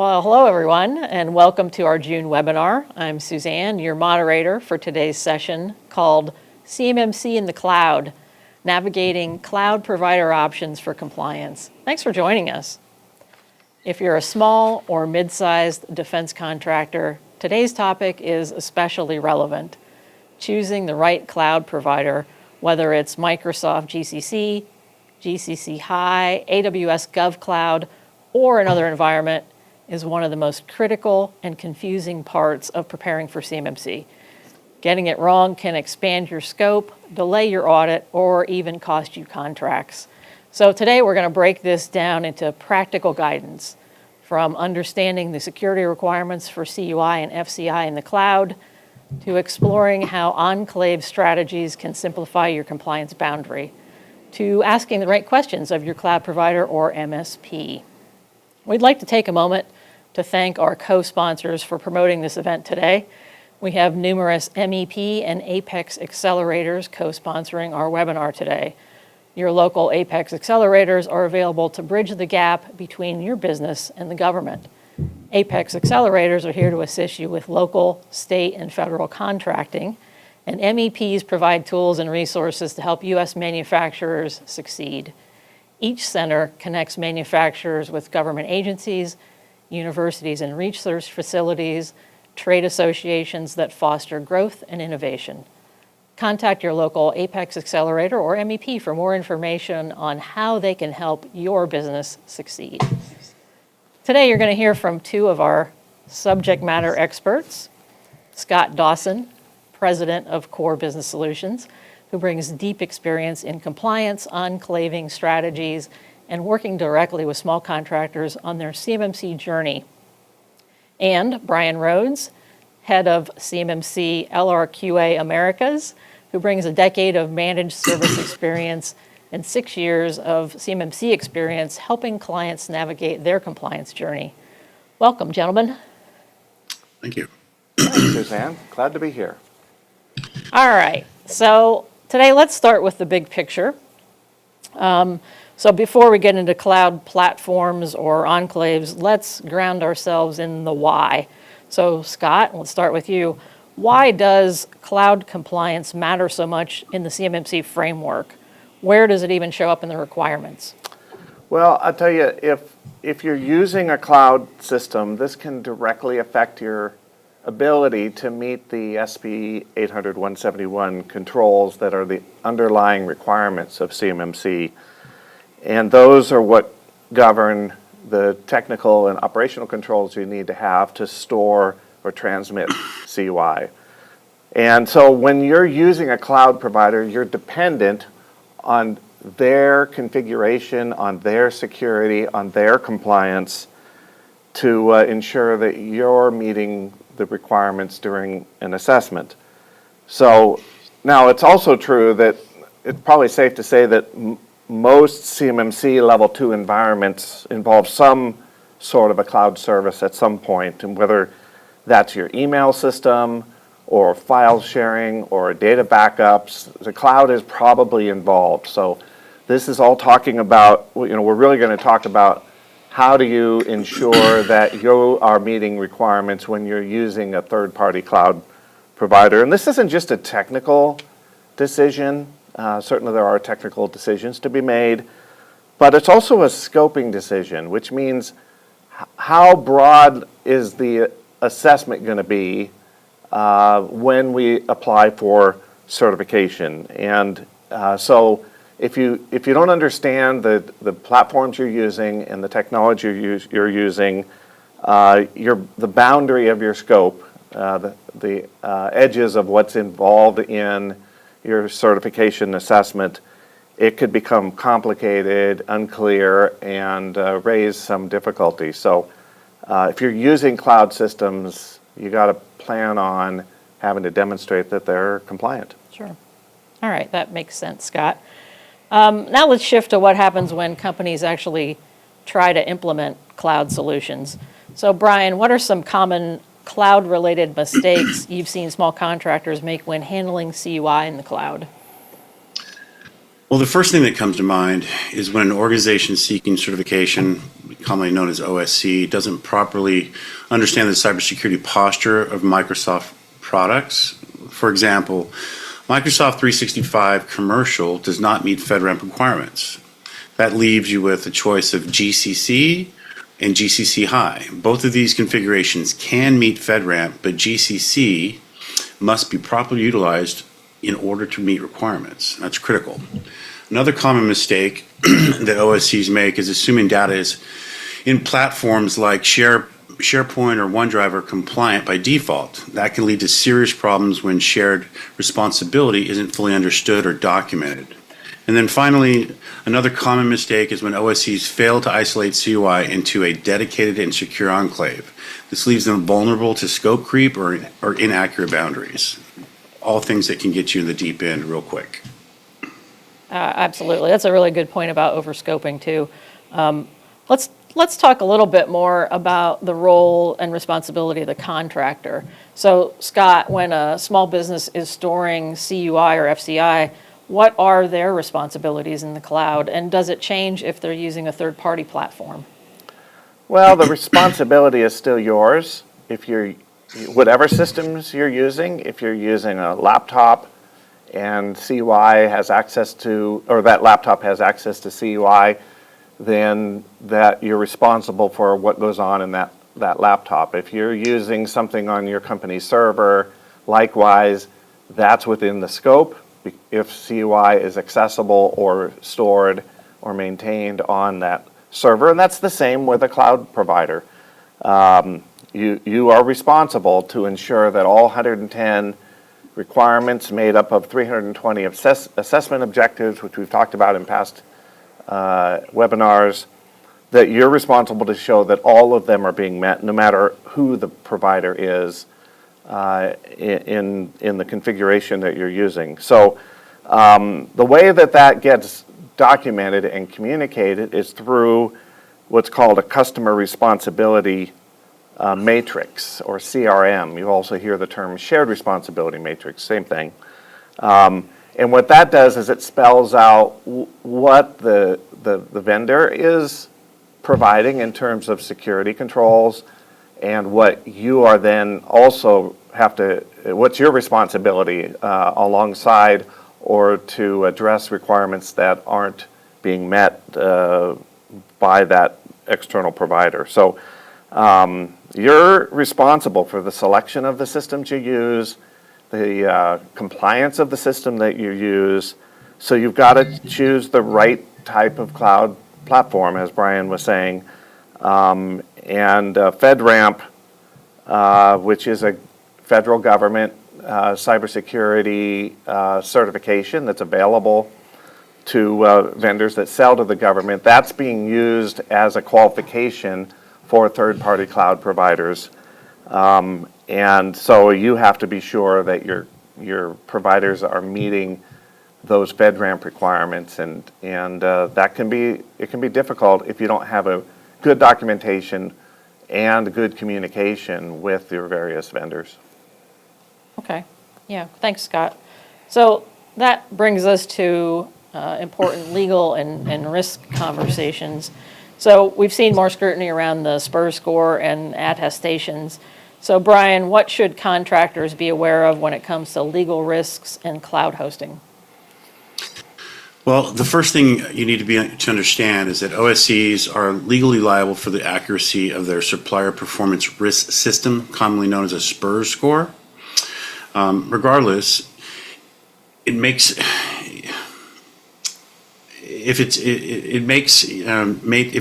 Well, hello everyone, and welcome to our June webinar. I'm Suzanne, your moderator for today's session called CMMC in the Cloud, Navigating Cloud Provider Options for Compliance. Thanks for joining us. If you're a small or mid-sized defense contractor, today's topic is especially relevant. Choosing the right cloud provider, whether it's Microsoft GCC, GCC High, AWS GovCloud, or another environment, is one of the most critical and confusing parts of preparing for CMMC. Getting it wrong can expand your scope, delay your audit, or even cost you contracts. So today we're going to break this down into practical guidance, from understanding the security requirements for CUI and FCI in the cloud, to exploring how enclave strategies can simplify your compliance boundary, to asking the right questions of your cloud provider or MSP. We'd like to take a moment to thank our co-sponsors for promoting this event today. We have numerous MEP and Apex accelerators co-sponsoring our webinar today. Your local Apex accelerators are available to bridge the gap between your business and the government. Apex accelerators are here to assist you with local, state, and federal contracting, and MEPs provide tools and resources to help U.S. manufacturers succeed. Each center connects manufacturers with government agencies, universities and research facilities, trade associations that foster growth and innovation. Contact your local Apex Accelerator or MEP for more information on how they can help your business succeed. Today you're going to hear from two of our subject matter experts, Scott Dawson, President of Core Business Solutions, who brings deep experience in compliance, enclaving strategies, and working directly with small contractors on their CMMC journey. And Brian Rhodes, head of CMMC LRQA Americas, who brings a decade of managed service experience and 6 years of CMMC experience helping clients navigate their compliance journey. Welcome, gentlemen. Thank you. Thanks, Suzanne. Glad to be here. All right, so today let's start with the big picture. So before we get into cloud platforms or enclaves, let's ground ourselves in the why. So Scott, let's start with you. Why does cloud compliance matter so much in the CMMC framework? Where does it even show up in the requirements? Well, I'll tell you, if you're using a cloud system, this can directly affect your ability to meet the SP 800-171 controls that are the underlying requirements of CMMC. And those are what govern the technical and operational controls you need to have to store or transmit CUI. And so when you're using a cloud provider, you're dependent on their configuration, on their security, on their compliance to ensure that you're meeting the requirements during an assessment. So now it's also true that it's probably safe to say that most CMMC level 2 environments involve some sort of a cloud service at some point, and whether that's your email system or file sharing or data backups, the cloud is probably involved. So this is all talking about, we're really going to talk about how do you ensure that you are meeting requirements when you're using a third-party cloud provider. And this isn't just a technical decision. Certainly there are technical decisions to be made, but it's also a scoping decision, which means how broad is the assessment going to be when we apply for certification. And so if you don't understand the platforms you're using and the technology you're using, the boundary of your scope, the edges of what's involved in your certification assessment, it could become complicated, unclear, and raise some difficulty. So if you're using cloud systems, you got to plan on having to demonstrate that they're compliant. Sure. All right, that makes sense, Scott. Now let's shift to what happens when companies actually try to implement cloud solutions. So Brian, what are some common cloud-related mistakes you've seen small contractors make when handling CUI in the cloud? Well, the first thing that comes to mind is when an organization seeking certification commonly known as OSC, doesn't properly understand the cybersecurity posture of Microsoft products. For example, Microsoft 365 Commercial does not meet FedRAMP requirements. That leaves you with a choice of GCC and GCC High. Both of these configurations can meet FedRAMP, but GCC must be properly utilized in order to meet requirements. That's critical. Another common mistake that OSCs make is assuming data is in platforms like SharePoint or OneDrive are compliant by default. That can lead to serious problems when shared responsibility isn't fully understood or documented. And then finally, another common mistake is when OSCs fail to isolate CUI into a dedicated and secure enclave. This leaves them vulnerable to scope creep or inaccurate boundaries. All things that can get you in the deep end real quick. Absolutely. That's a really good point about overscoping too. Let's talk a little bit more about the role and responsibility of the contractor. So Scott, when a small business is storing CUI or FCI, what are their responsibilities in the cloud? And does it change if they're using a third-party platform? Well, the responsibility is still yours. If you're, whatever systems you're using, if you're using a laptop and CUI has access to, or that laptop has access to CUI, then that you're responsible for what goes on in that laptop. If you're using something on your company's server, likewise, that's within the scope. If CUI is accessible or stored or maintained on that server, and that's the same with a cloud provider. You are responsible to ensure that all 110 requirements made up of 320 assessment objectives, which we've talked about in past webinars, that you're responsible to show that all of them are being met, no matter who the provider is in the configuration that you're using. So the way that gets documented and communicated is through what's called a customer responsibility matrix, or CRM. You also hear the term shared responsibility matrix, same thing. And what that does is it spells out what the vendor is providing in terms of security controls, and what you are then also what's your responsibility alongside or to address requirements that aren't being met by that external provider. So you're responsible for the selection of the systems you use, the compliance of the system that you use. So you've got to choose the right type of cloud platform, as Brian was saying. And FedRAMP, which is a federal government cybersecurity certification that's available to vendors that sell to the government, that's being used as a qualification for third-party cloud providers. And so you have to be sure that your providers are meeting those FedRAMP requirements, and that can be difficult if you don't have a good documentation and good communication with your various vendors. Okay, yeah, thanks, Scott. So that brings us to important legal and risk conversations. So we've seen more scrutiny around the SPUR score and attestations. So Brian, what should contractors be aware of when it comes to legal risks and cloud hosting? Well, the first thing you need to understand is that OSCs are legally liable for the accuracy of their supplier performance risk system, commonly known as a SPUR score. Regardless, it makes if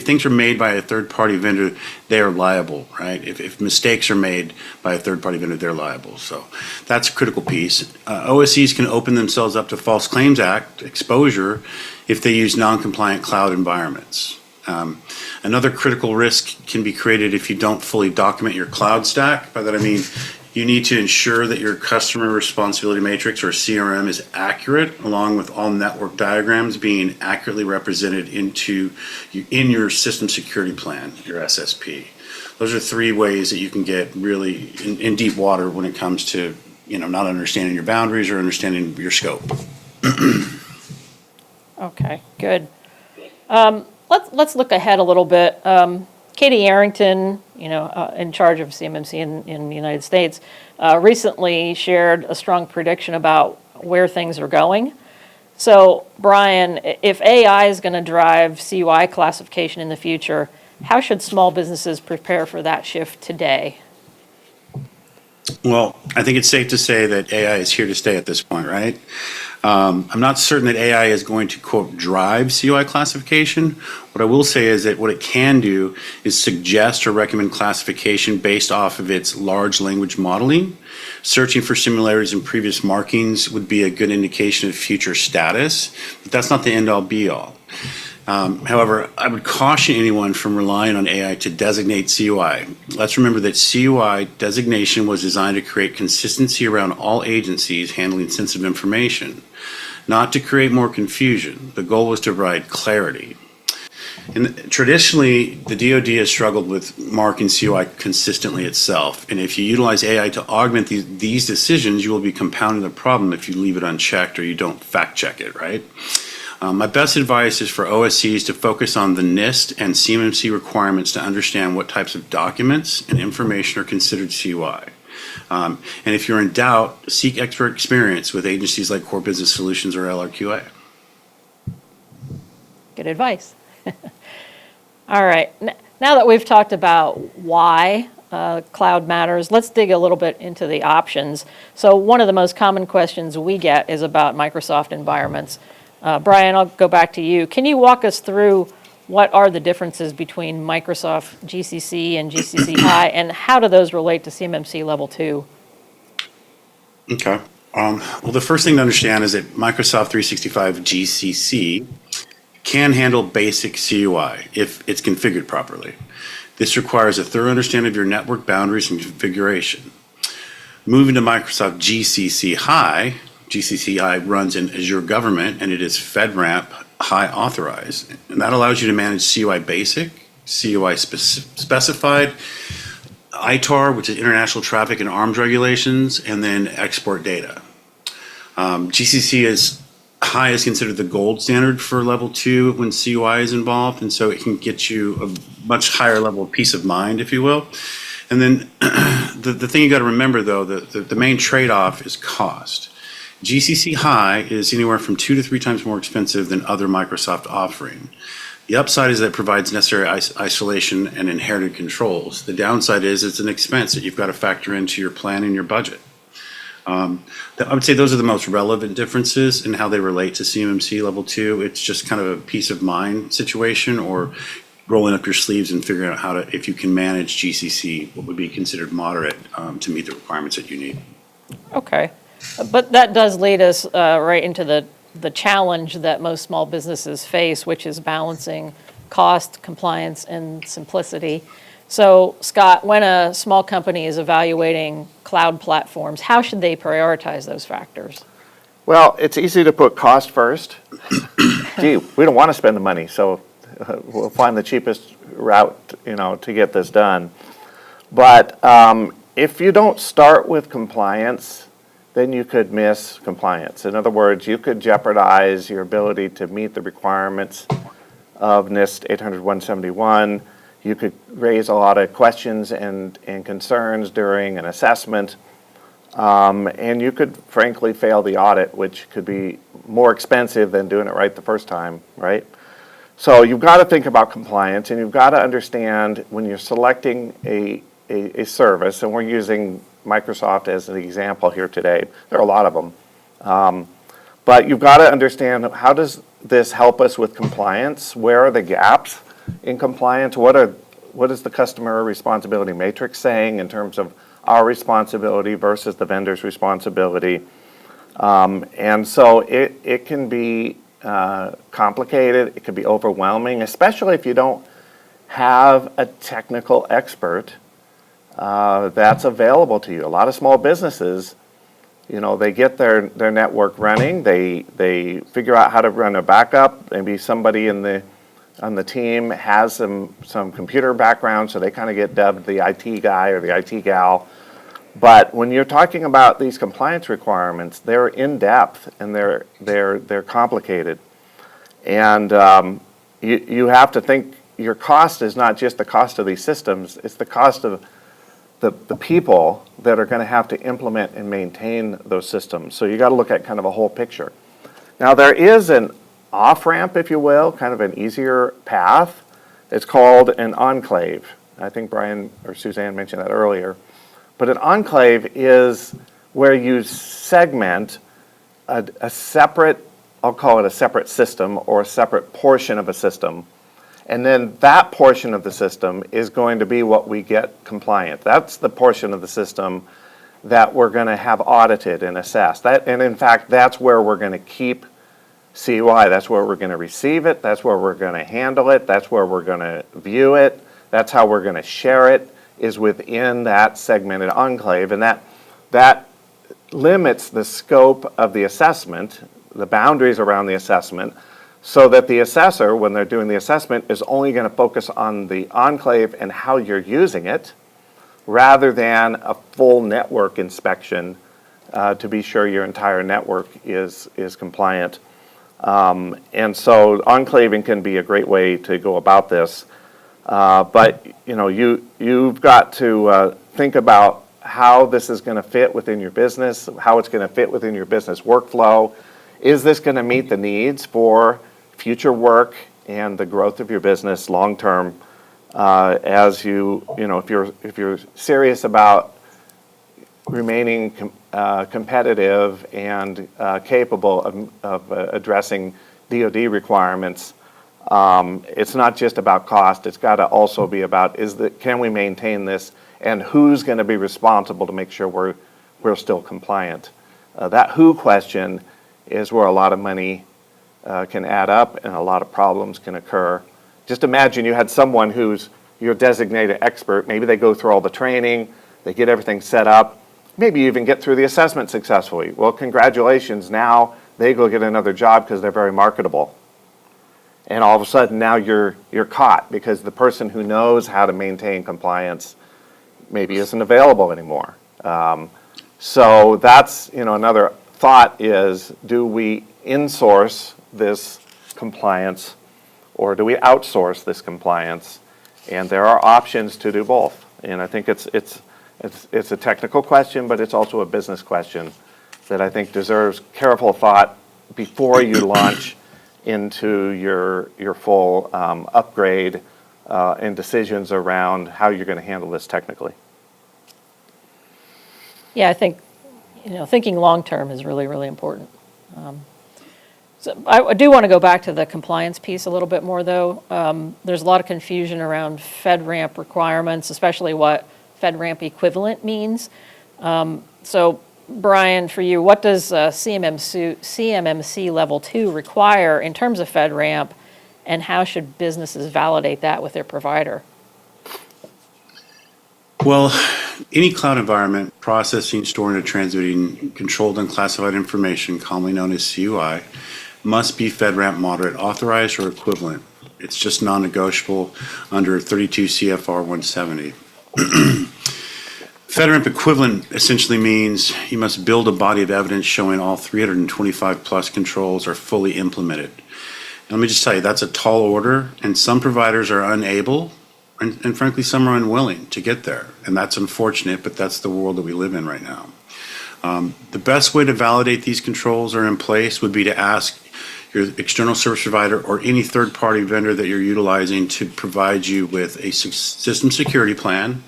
things are made by a third-party vendor, they are liable, right? If mistakes are made by a third-party vendor, they're liable. So that's a critical piece. OSCs can open themselves up to False Claims Act exposure if they use non-compliant cloud environments. Another critical risk can be created if you don't fully document your cloud stack. By that I mean, you need to ensure that your customer responsibility matrix, or CRM, is accurate, along with all network diagrams being accurately represented in your system security plan, your SSP. Those are three ways that you can get really in deep water when it comes to not understanding your boundaries or understanding your scope. Okay, good. Let's let's look ahead a little bit. Katie Arrington, in charge of CMMC in the United States, recently shared a strong prediction about where things are going. So, Brian, if AI is going to drive CUI classification in the future, how should small businesses prepare for that shift today? Well, I think it's safe to say that AI is here to stay at this point, right? I'm not certain that AI is going to, quote, drive CUI classification. What I will say is that what it can do is suggest or recommend classification based off of its large language modeling. Searching for similarities in previous markings would be a good indication of future status, but that's not the end-all be-all. However, I would caution anyone from relying on AI to designate CUI. Let's remember that CUI designation was designed to create consistency around all agencies handling sensitive information, not to create more confusion. The goal was to provide clarity. And traditionally, the DoD has struggled with marking CUI consistently itself. And if you utilize AI to augment these decisions, you will be compounding the problem if you leave it unchecked or you don't fact check it, right? My best advice is for OSCs to focus on the NIST and CMMC requirements to understand what types of documents and information are considered CUI. And if you're in doubt, seek expert experience with agencies like Core Business Solutions or LRQA. Good advice. All right. Now that we've talked about why cloud matters, let's dig a little bit into the options. So one of the most common questions we get is about Microsoft environments. Brian, I'll go back to you. Can you walk us through what are the differences between Microsoft GCC and GCC High, and how do those relate to CMMC Level 2? Okay. Well, the first thing to understand is that Microsoft 365 GCC can handle basic CUI if it's configured properly. This requires a thorough understanding of your network boundaries and configuration. Moving to Microsoft GCC High, GCC High runs in Azure Government, and it is FedRAMP High authorized. And that allows you to manage CUI basic, CUI specified, ITAR, which is international traffic and arms regulations, and then export data. GCC High is considered the gold standard for level 2 when CUI is involved, and so it can get you a much higher level of peace of mind, if you will. And then the thing you got to remember, though, the main trade-off is cost. GCC High is anywhere from 2 to 3 times more expensive than other Microsoft offering. The upside is that it provides necessary isolation and inherited controls. The downside is it's an expense that you've got to factor into your plan and your budget. I would say those are the most relevant differences in how they relate to CMMC Level 2. It's just kind of a peace of mind situation, or rolling up your sleeves and figuring out how to, if you can manage GCC, what would be considered moderate to meet the requirements that you need. Okay. But that does lead us right into the challenge that most small businesses face, which is balancing cost, compliance, and simplicity. So, Scott, when a small company is evaluating cloud platforms, how should they prioritize those factors? Well, it's easy to put cost first. Gee, we don't want to spend the money, so we'll find the cheapest route, to get this done. But if you don't start with compliance, then you could miss compliance. In other words, you could jeopardize your ability to meet the requirements of NIST 800-171. You could raise a lot of questions and concerns during an assessment, and you could frankly fail the audit, which could be more expensive than doing it right the first time, right? So you've got to think about compliance, and you've got to understand when you're selecting a service, and we're using Microsoft as an example here today. There are a lot of them. But you've got to understand, how does this help us with compliance? Where are the gaps in compliance? What is the customer responsibility matrix saying in terms of our responsibility versus the vendor's responsibility? And so it can be complicated. It can be overwhelming, especially if you don't have a technical expert that's available to you. A lot of small businesses, they get their network running. They figure out how to run a backup. Maybe somebody on the team has some computer background, so they kind of get dubbed the IT guy or the IT gal. But when you're talking about these compliance requirements, they're in depth and they're complicated. And you have to think your cost is not just the cost of these systems, it's the cost of the people that are going to have to implement and maintain those systems. So you got to look at kind of a whole picture. Now there is an off-ramp, if you will, kind of an easier path. It's called an enclave. I think Brian or Suzanne mentioned that earlier. But an enclave is where you segment a separate, I'll call it a separate system or a separate portion of a system. And then that portion of the system is going to be what we get compliant. That's the portion of the system that we're going to have audited and assessed. And in fact, that's where we're going to keep CUI. That's where we're going to receive it. That's where we're going to handle it. That's where we're going to view it. That's how we're going to share it, is within that segmented enclave. And that limits the scope of the assessment, the boundaries around the assessment, so that the assessor, when they're doing the assessment, is only going to focus on the enclave and how you're using it, rather than a full network inspection to be sure your entire network is compliant. And so enclaving can be a great way to go about this. But you've got to think about how this is going to fit within your business, how it's going to fit within your business workflow. Is this going to meet the needs for future work and the growth of your business long term? As if you're serious about remaining competitive and capable of addressing DoD requirements, it's not just about cost. It's got to also be about can we maintain this, and who's going to be responsible to make sure we're still compliant. That who question is where a lot of money can add up and a lot of problems can occur. Just imagine you had someone who's your designated expert. Maybe they go through all the training, they get everything set up, maybe you even get through the assessment successfully. Well, congratulations, now they go get another job because they're very marketable. And all of a sudden now you're caught because the person who knows how to maintain compliance maybe isn't available anymore. So that's another thought is, do we insource this compliance or do we outsource this compliance? And there are options to do both. And I think it's a technical question, but it's also a business question that I think deserves careful thought before you launch into your full upgrade and decisions around how you're going to handle this technically. Yeah, I think thinking long term is really, really important. So I do want to go back to the compliance piece a little bit more, though. There's a lot of confusion around FedRAMP requirements, especially what FedRAMP equivalent means. So, Brian, for you, what does CMMC Level 2 require in terms of FedRAMP, and how should businesses validate that with their provider? Well, any cloud environment processing, storing, or transmitting controlled unclassified information, commonly known as CUI, must be FedRAMP moderate authorized or equivalent. It's just non-negotiable under 32 CFR 170. FedRAMP equivalent essentially means you must build a body of evidence showing all 325 plus controls are fully implemented. And let me just tell you, that's a tall order, and some providers are unable, and frankly, some are unwilling to get there. And that's unfortunate, but that's the world that we live in right now. The best way to validate these controls are in place would be to ask your external service provider or any third-party vendor that you're utilizing to provide you with a system security plan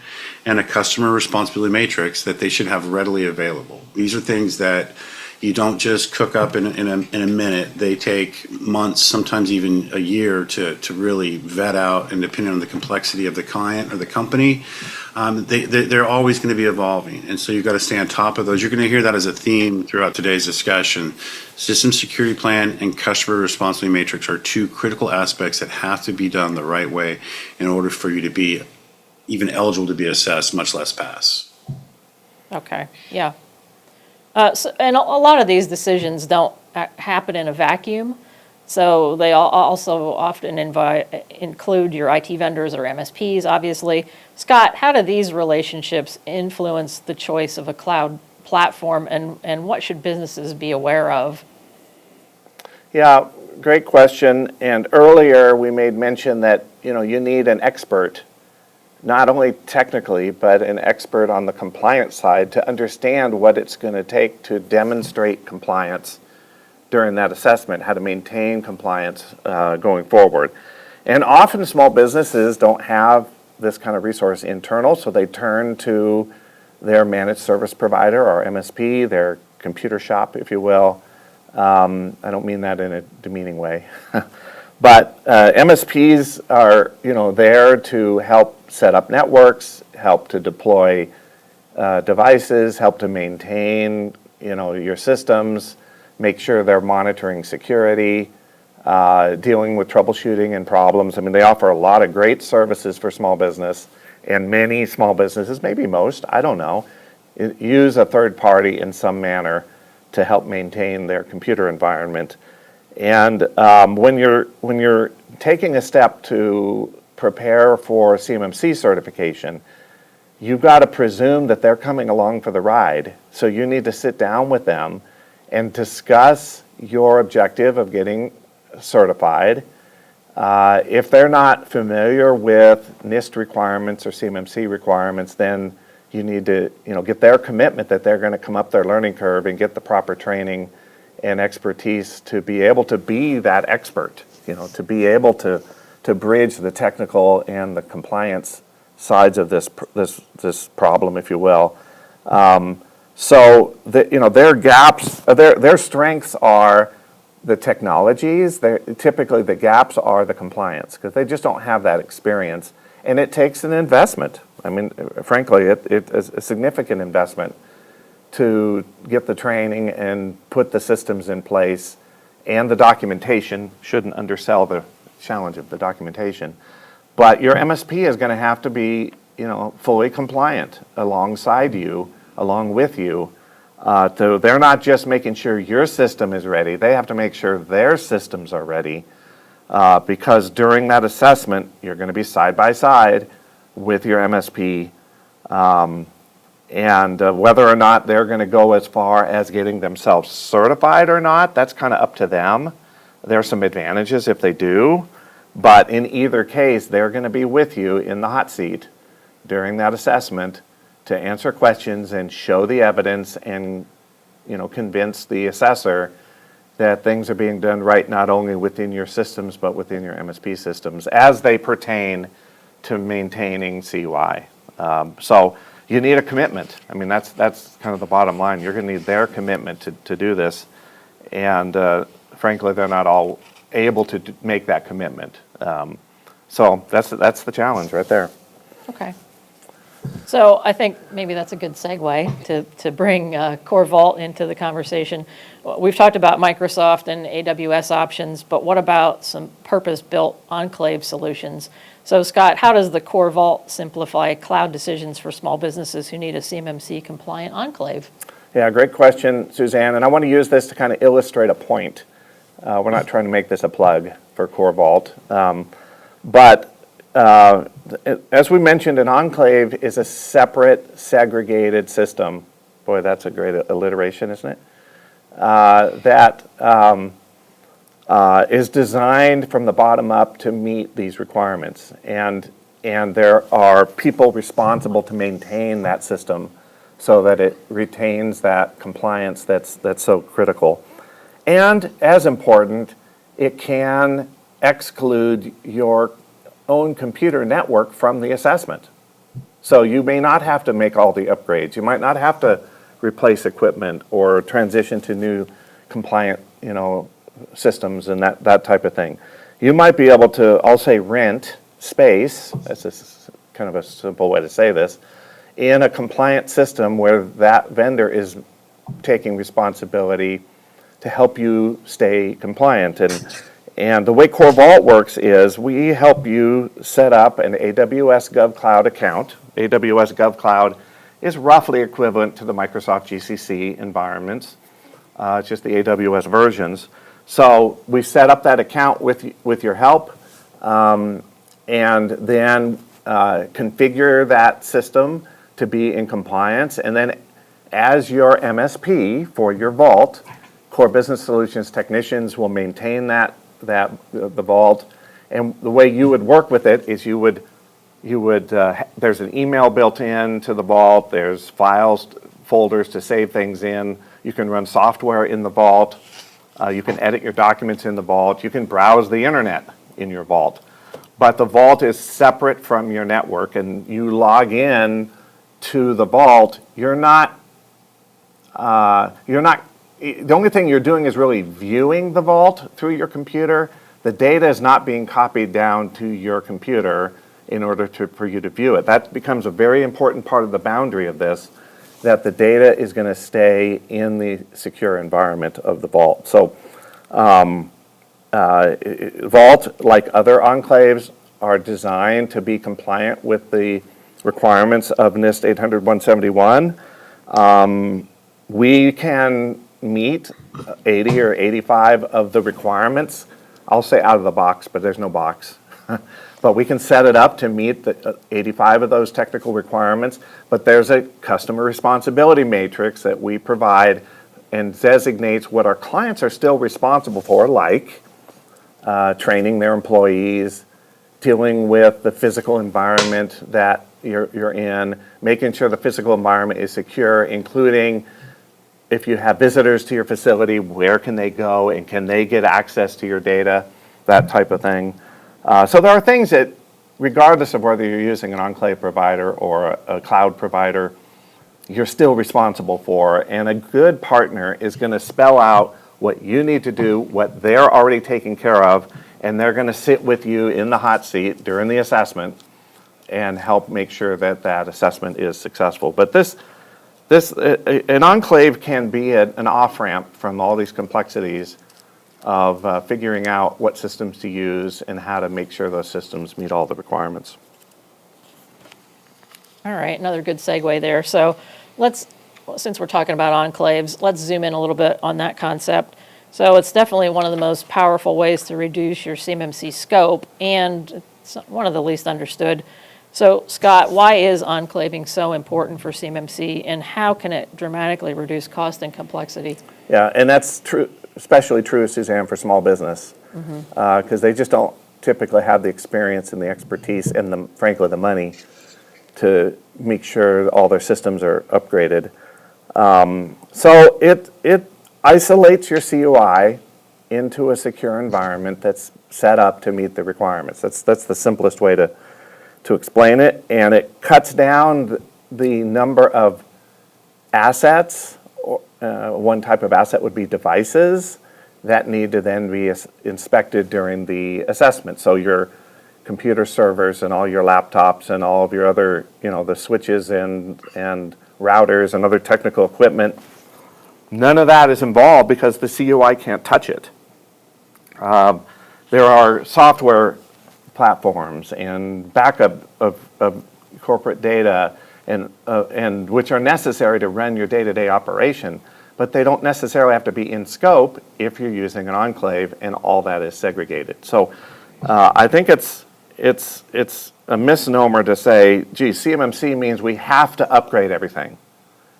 and a customer responsibility matrix that they should have readily available. These are things that you don't just cook up in a minute. They take months, sometimes even a year to really vet out, and depending on the complexity of the client or the company, they're always going to be evolving. And so you've got to stay on top of those. You're going to hear that as a theme throughout today's discussion. System security plan and customer responsibility matrix are two critical aspects that have to be done the right way in order for you to be even eligible to be assessed, much less pass. Okay, yeah. And a lot of these decisions don't happen in a vacuum, so they also often include your IT vendors or MSPs, obviously. Scott, how do these relationships influence the choice of a cloud platform, and what should businesses be aware of? Yeah, great question. And earlier we made mention that, you need an expert, not only technically, but an expert on the compliance side to understand what it's going to take to demonstrate compliance during that assessment, how to maintain compliance going forward. And often small businesses don't have this kind of resource internal, so they turn to their managed service provider or MSP, their computer shop, if you will. I don't mean that in a demeaning way. But MSPs are, there to help set up networks, help to deploy devices, help to maintain, your systems, make sure they're monitoring security, dealing with troubleshooting and problems. I mean, they offer a lot of great services for small business, and many small businesses, maybe most, I don't know, use a third party in some manner to help maintain their computer environment. And when you're taking a step to prepare for CMMC certification, you've got to presume that they're coming along for the ride. So you need to sit down with them and discuss your objective of getting certified. If they're not familiar with NIST requirements or CMMC requirements, then you need to get their commitment that they're going to come up their learning curve and get the proper training and expertise to be able to be that expert, to be able to bridge the technical and the compliance sides of this problem, if you will. So their gaps, their strengths are the technologies. Typically the gaps are the compliance, because they just don't have that experience, and it takes an investment. I mean, frankly, it is a significant investment to get the training and put the systems in place, and the documentation. Shouldn't undersell the challenge of the documentation. But your MSP is going to have to be, fully compliant alongside you, along with you. They're not just making sure your system is ready, they have to make sure their systems are ready, because during that assessment, you're going to be side by side with your MSP. And whether or not they're going to go as far as getting themselves certified or not, that's kind of up to them. There are some advantages if they do, but in either case, they're going to be with you in the hot seat during that assessment to answer questions and show the evidence and, convince the assessor that things are being done right, not only within your systems, but within your MSP systems as they pertain to maintaining CUI. So you need a commitment. I mean, that's kind of the bottom line. You're going to need their commitment to do this, and frankly, they're not all able to make that commitment. So that's the challenge right there. Okay. So I think maybe that's a good segue to bring Core Vault into the conversation. We've talked about Microsoft and AWS options, but what about some purpose-built enclave solutions? So Scott, how does the Core Vault simplify cloud decisions for small businesses who need a CMMC compliant enclave? Yeah, great question, Suzanne. And I want to use this to kind of illustrate a point. We're not trying to make this a plug for Core Vault. But as we mentioned, an enclave is a separate, segregated system. Boy, that's a great alliteration, isn't it? That is designed from the bottom up to meet these requirements. And there are people responsible to maintain that system so that it retains that compliance that's so critical. And as important, it can exclude your own computer network from the assessment. So you may not have to make all the upgrades. You might not have to replace equipment or transition to new compliant, systems and that type of thing. You might be able to, I'll say, rent space, that's just kind of a simple way to say this, in a compliant system where that vendor is taking responsibility to help you stay compliant. And the way Core Vault works is we help you set up an AWS GovCloud account. AWS GovCloud is roughly equivalent to the Microsoft GCC environments. It's just the AWS versions. So we set up that account with your help, and then configure that system to be in compliance. And then as your MSP for your Vault, Core Business Solutions technicians will maintain that the vault. And the way you would work with it is there's an email built in to the vault. There's files, folders to save things in. You can run software in the vault. You can edit your documents in the vault. You can browse the internet in your vault. But the vault is separate from your network, and you log in to the vault. The only thing you're doing is really viewing the vault through your computer. The data is not being copied down to your computer in order for you to view it. That becomes a very important part of the boundary of this, that the data is going to stay in the secure environment of the vault. So Vault, like other enclaves, are designed to be compliant with the requirements of NIST 800-171. We can meet 80 or 85 of the requirements. I'll say out of the box, but there's no box. But we can set it up to meet the 85 of those technical requirements. But there's a customer responsibility matrix that we provide and designates what our clients are still responsible for, like training their employees, dealing with the physical environment that you're in, making sure the physical environment is secure, including if you have visitors to your facility, where can they go and can they get access to your data, that type of thing. So there are things that, regardless of whether you're using an enclave provider or a cloud provider, you're still responsible for. And a good partner is going to spell out what you need to do, what they're already taking care of, and they're going to sit with you in the hot seat during the assessment and help make sure that that assessment is successful. But an enclave can be an off-ramp from all these complexities of figuring out what systems to use and how to make sure those systems meet all the requirements. All right, another good segue there. So since we're talking about enclaves, let's zoom in a little bit on that concept. So it's definitely one of the most powerful ways to reduce your CMMC scope, and it's one of the least understood. So Scott, why is enclaving so important for CMMC, and how can it dramatically reduce cost and complexity? Yeah, and that's true, especially true, Suzanne, for small business, because they just don't typically have the experience and the expertise and, frankly, the money to make sure all their systems are upgraded. So it isolates your CUI into a secure environment that's set up to meet the requirements. That's the simplest way to explain it, and it cuts down the number of assets. One type of asset would be devices that need to then be inspected during the assessment. So your computer servers and all your laptops and all of your other, the switches and routers and other technical equipment, none of that is involved because the CUI can't touch it. There are software platforms and backup of corporate data and which are necessary to run your day-to-day operation, but they don't necessarily have to be in scope if you're using an enclave and all that is segregated. So I think it's a misnomer to say, gee, CMMC means we have to upgrade everything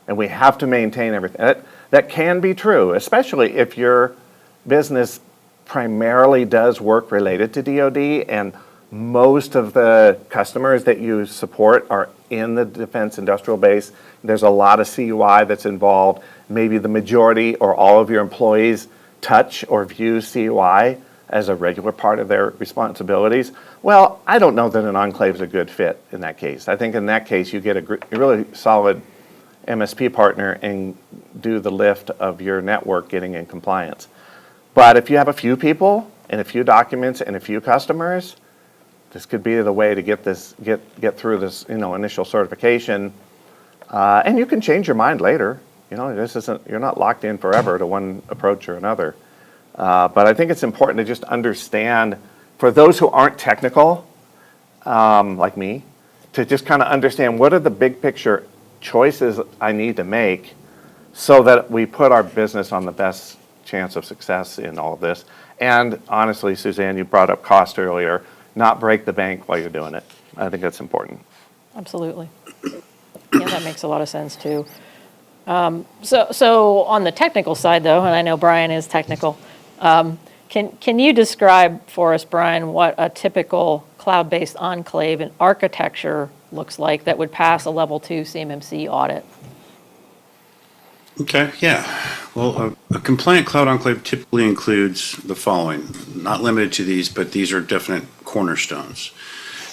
and we have to maintain everything. That can be true, especially if your business primarily does work related to DoD, and most of the customers that you support are in the defense industrial base. There's a lot of CUI that's involved. Maybe the majority or all of your employees touch or view CUI as a regular part of their responsibilities. Well, I don't know that an enclave is a good fit in that case. I think in that case you get a really solid MSP partner and do the lift of your network getting in compliance. But if you have a few people and a few documents and a few customers, this could be the way to get through this initial certification, and you can change your mind later. You're not locked in forever to one approach or another. But I think it's important to just understand, for those who aren't technical, like me, to just kind of understand what are the big picture choices I need to make so that we put our business on the best chance of success in all of this. And honestly, Suzanne, you brought up cost earlier. Not break the bank while you're doing it. I think that's important. Absolutely. Yeah, that makes a lot of sense too. So on the technical side though, and I know Brian is technical, Can you describe for us, Brian, what a typical cloud-based enclave and architecture looks like that would pass a level 2 CMMC audit? Okay, yeah. Well, a compliant cloud enclave typically includes the following, not limited to these, but these are definite cornerstones.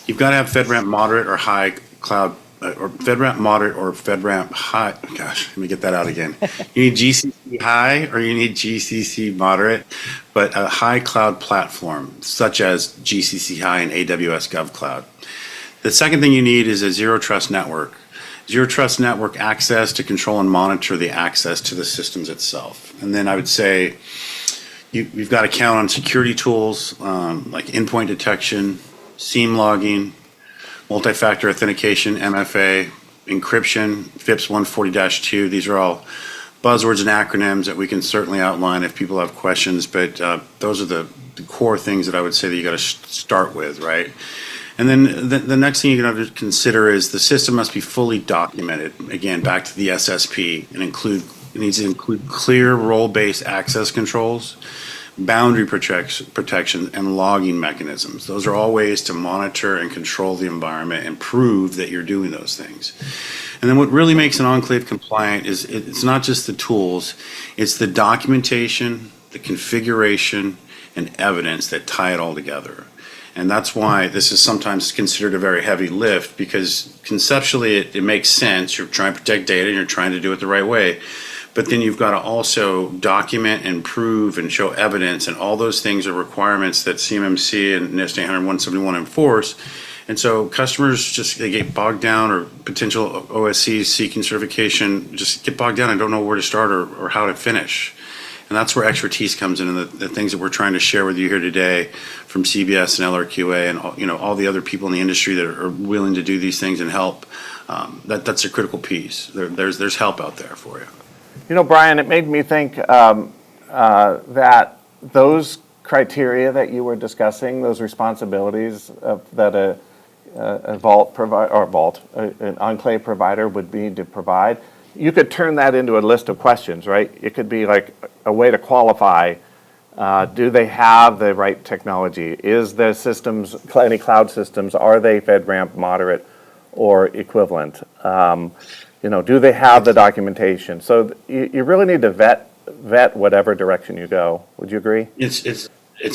You've got to have FedRAMP moderate or high cloud, or FedRAMP moderate or FedRAMP high. Gosh, let me get that out again. You need GCC high or you need GCC moderate, but a high cloud platform such as GCC High and AWS GovCloud. The second thing you need is a zero trust network. Zero trust network access to control and monitor the access to the systems itself. And then I would say you've got to count on security tools like endpoint detection, SIEM logging, multi-factor authentication, MFA, encryption, FIPS 140-2. These are all buzzwords and acronyms that we can certainly outline if people have questions, but those are the core things that I would say that you got to start with, right? And then the next thing you're going to consider is the system must be fully documented. Again, back to the SSP, and it needs to include clear role-based access controls, boundary protection, and logging mechanisms. Those are all ways to monitor and control the environment and prove that you're doing those things. And then what really makes an enclave compliant is it's not just the tools, it's the documentation, the configuration, and evidence that tie it all together. And that's why this is sometimes considered a very heavy lift, because conceptually it makes sense. You're trying to protect data and you're trying to do it the right way. But then you've got to also document and prove and show evidence, and all those things are requirements that CMMC and NIST 800-171 enforce. And so customers they get bogged down, or potential OSCs seeking certification just get bogged down and don't know where to start or how to finish. And that's where expertise comes in, and the things that we're trying to share with you here today from CBS and LRQA and all the other people in the industry that are willing to do these things and help. That's a critical piece. There's help out there for you. You know, Brian, it made me think that those criteria that you were discussing, those responsibilities that an enclave provider would need to provide, you could turn that into a list of questions, right? It could be like a way to qualify. Do they have the right technology? Is the systems, any cloud systems, are they FedRAMP moderate or equivalent? Do they have the documentation? So you really need to vet whatever direction you go. Would you agree? It's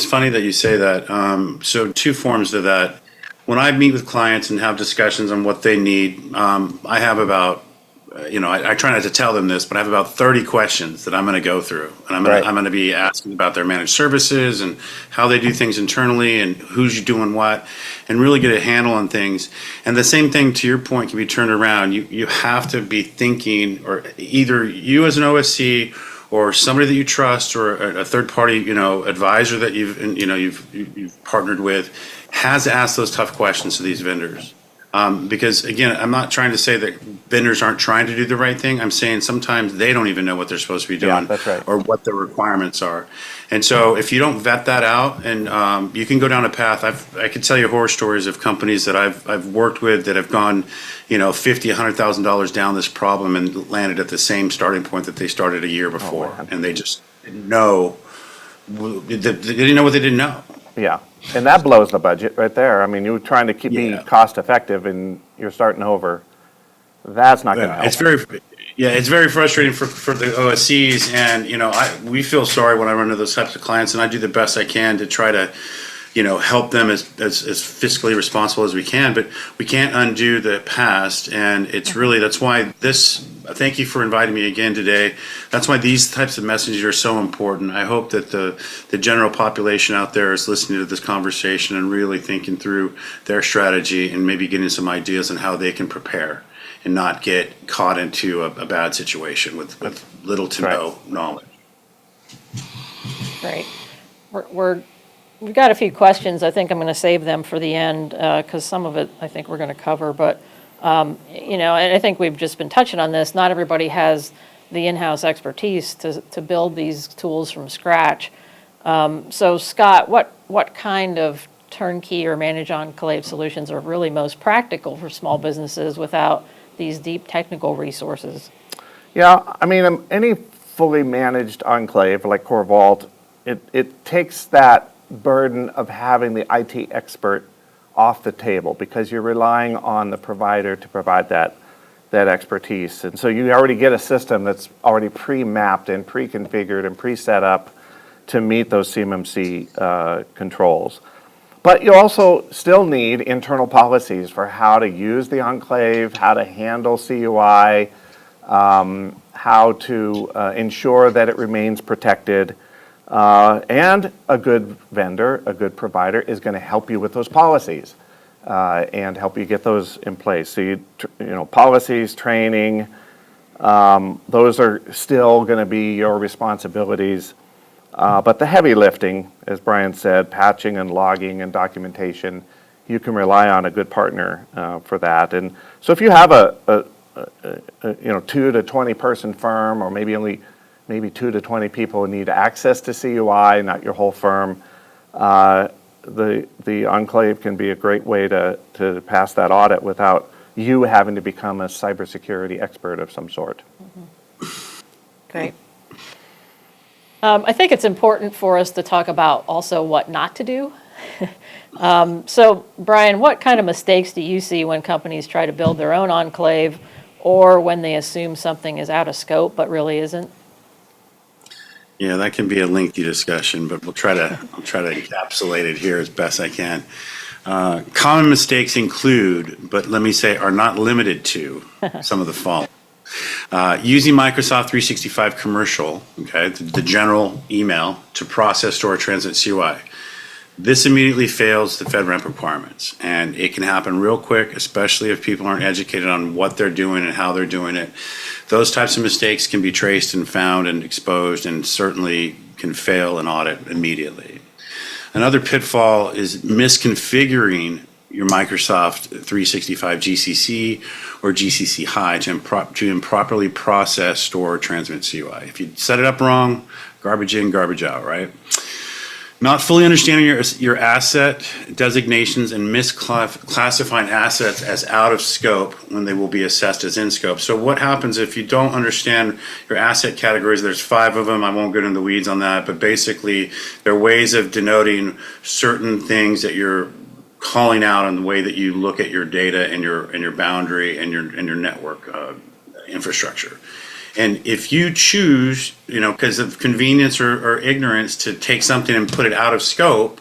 funny that you say that. So two forms to that. When I meet with clients and have discussions on what they need, I have about I try not to tell them this, but I have about 30 questions that I'm going to go through, and I'm going to be asking about their managed services and how they do things internally and who's doing what, and really get a handle on things. And the same thing, to your point, can be turned around. You have to be thinking, or either you as an OSC or somebody that you trust, or a third party advisor that you've partnered with, has to ask those tough questions to these vendors. Because again, I'm not trying to say that vendors aren't trying to do the right thing. I'm saying sometimes they don't even know what they're supposed to be doing, that's right, or what the requirements are. And so if you don't vet that out, and you can go down a path. I could tell you horror stories of companies that I've worked with that have gone, $50,000-$100,000 down this problem and landed at the same starting point that they started a year before, and they just didn't know. They didn't know what they didn't know. Yeah, and that blows the budget right there. I mean, you're trying to be cost effective, and you're starting over. That's not going to help. It's very frustrating for the OSCs, and we feel sorry when I run into those types of clients, and I do the best I can to try to help them as fiscally responsible as we can, but we can't undo the past. And it's really, that's why thank you for inviting me again today. That's why these types of messages are so important. I hope that the general population out there is listening to this conversation and really thinking through their strategy and maybe getting some ideas on how they can prepare and not get caught into a bad situation with little to no knowledge. Right. We've got a few questions. I think I'm going to save them for the end because some of it I think we're going to cover. But, and I think we've just been touching on this. Not everybody has the in-house expertise to build these tools from scratch. So, Scott, what kind of turnkey or managed enclave solutions are really most practical for small businesses without these deep technical resources? Yeah, I mean, any fully managed enclave like Core Vault it takes that burden of having the IT expert off the table because you're relying on the provider to provide that expertise. And so you already get a system that's already pre-mapped and pre-configured and pre-set up to meet those CMMC controls. But you also still need internal policies for how to use the enclave, how to handle CUI, how to ensure that it remains protected. And a good vendor, a good provider is going to help you with those policies and help you get those in place. So you know, policies, training, those are still going to be your responsibilities. But the heavy lifting, as Brian said, patching and logging and documentation, you can rely on a good partner for that. And so if you have a 2 to 20 person firm, or maybe 2 to 20 people who need access to CUI, not your whole firm, the enclave can be a great way to pass that audit without you having to become a cybersecurity expert of some sort. Great. I think it's important for us to talk about also what not to do. So, Brian, what kind of mistakes do you see when companies try to build their own enclave or when they assume something is out of scope but really isn't? Yeah, that can be a lengthy discussion, but I'll try to encapsulate it here as best I can. Common mistakes include, but let me say are not limited to, some of the following. Using Microsoft 365 Commercial, okay, the general email to process, store, transmit CUI. This immediately fails the FedRAMP requirements, and it can happen real quick, especially if people aren't educated on what they're doing and how they're doing it. Those types of mistakes can be traced and found and exposed, and certainly can fail an audit immediately. Another pitfall is misconfiguring your Microsoft 365 GCC or GCC High to improperly process, store, or transmit CUI. If you set it up wrong, garbage in, garbage out, right? Not fully understanding your asset designations and misclassifying assets as out of scope when they will be assessed as in scope. So what happens if you don't understand your asset categories? There's 5 of them. I won't get into the weeds on that, but basically there are ways of denoting certain things that you're calling out on the way that you look at your data and your boundary and your network infrastructure. And if you choose, because of convenience or ignorance, to take something and put it out of scope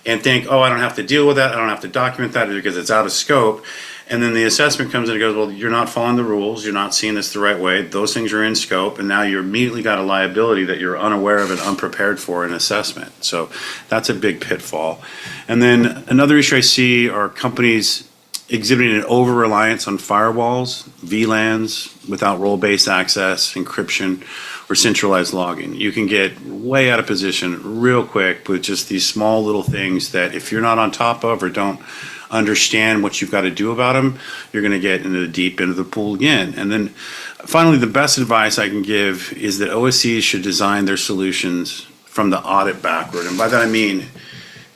and think, oh, I don't have to deal with that, I don't have to document that because it's out of scope, and then the assessment comes in and goes, well, you're not following the rules, you're not seeing this the right way, those things are in scope, and now you immediately got a liability that you're unaware of and unprepared for in assessment. So that's a big pitfall. And then another issue I see are companies exhibiting an over-reliance on firewalls, VLANs, without role-based access, encryption, or centralized logging. You can get way out of position real quick with just these small little things that if you're not on top of or don't understand what you've got to do about them, you're going to get into the deep end of the pool again. And then finally, the best advice I can give is that OSCs should design their solutions from the audit backward. And by that I mean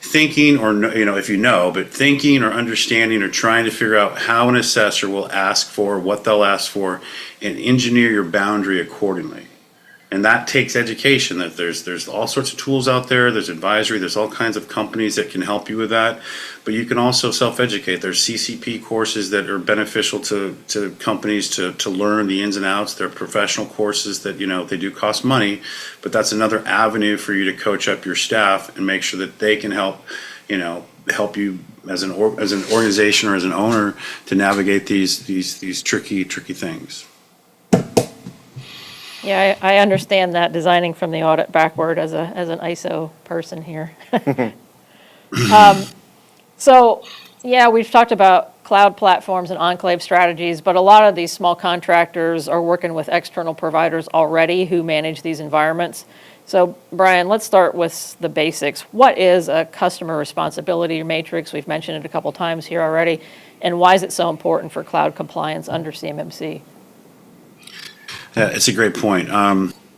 thinking, or but thinking or understanding or trying to figure out how an assessor will ask for, what they'll ask for, and engineer your boundary accordingly. And that takes education. That there's all sorts of tools out there. There's advisory. There's all kinds of companies that can help you with that. But you can also self-educate. There's CCP courses that are beneficial to companies to learn the ins and outs. There are professional courses that they do cost money, but that's another avenue for you to coach up your staff and make sure that they can help you as an organization or as an owner to navigate these tricky things. Yeah, I understand that, designing from the audit backward as an ISO person here. So, yeah, we've talked about cloud platforms and enclave strategies, but a lot of these small contractors are working with external providers already who manage these environments. So, Brian, let's start with the basics. What is a customer responsibility matrix? We've mentioned it a couple times here already. And why is it so important for cloud compliance under CMMC? Yeah, it's a great point.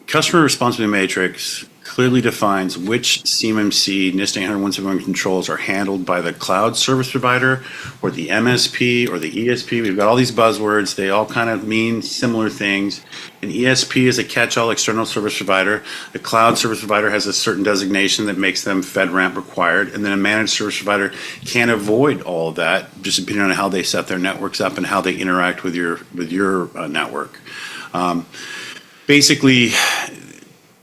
Customer responsibility matrix clearly defines which CMMC NIST 800-171 controls are handled by the cloud service provider or the MSP or the ESP. We've got all these buzzwords. They all kind of mean similar things. An ESP is a catch-all external service provider. The cloud service provider has a certain designation that makes them FedRAMP required. And then a managed service provider can't avoid all of that, just depending on how they set their networks up and how they interact with your network. Basically,